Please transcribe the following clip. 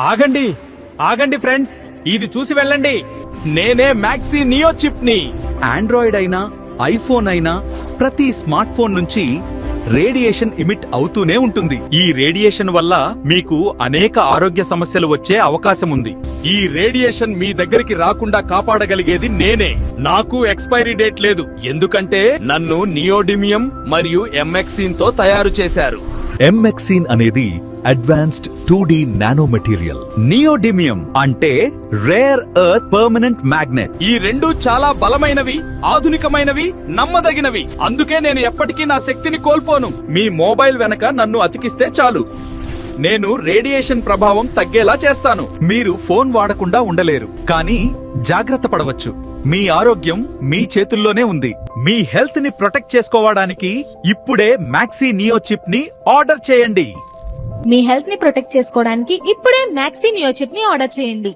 ఆగండి ఆగండి ఫ్రెండ్స్, ఇది చూసి వెళ్ళండి. నేనే మ్యాక్సీ నియో చిప్ ని. ఆండ్రాయిడ్ అయినా ఐఫోన్ అయినా ప్రతి స్మార్ట్ ఫోన్ నుంచి రేడియేషన్ ఇమిట్ అవుతూనే ఉంటుంది. ఈ రేడియేషన్ వల్ల మీకు అనేక ఆరోగ్య సమస్యలు వచ్చే అవకాశం ఉంది. ఈ రేడియేషన్ మీ దగ్గరికి రాకుండా కాపాడగలిగేది నేనే. నాకు ఎక్స్పైరీ డేట్ లేదు, ఎందుకంటే నన్ను నియోడిమియం మరియు ఎంఎక్సిన్ తో తయారు చేశారు. ఎంఎక్సిన్ అనేది advanced 2D nano material. Neodymium అంటే రేర్ ఎర్త్ పర్మనెంట్ మ్యాగ్నెట్. ఈ రెండు చాలా బలమైనవి, ఆధునికమైనవి, నమ్మదగినవి. అందుకే నేను ఎప్పటికీ నా శక్తిని కోల్పోను. మీ మొబైల్ వెనక నన్ను అతికిస్తే చాలు, నేను రేడియేషన్ ప్రభావం తగ్గేలా చేస్తాను. మీరు ఫోన్ వాడకుండా ఉండలేరు, కానీ జాగ్రత్త పడవచ్చు. మీ ఆరోగ్యం మీ చేతుల్లోనే ఉంది. మీ హెల్త్ ని ప్రొటెక్ట్ చేసుకోవడానికి ఇప్పుడే మ్యాక్సీ నియో చిప్ ని ఆర్డర్ చేయండి. మీ హెల్త్ ని ప్రొటెక్ట్ చేసుకోవడానికి ఇప్పుడే మ్యాక్సీ నియో చిప్ ని ఆర్డర్ చేయండి.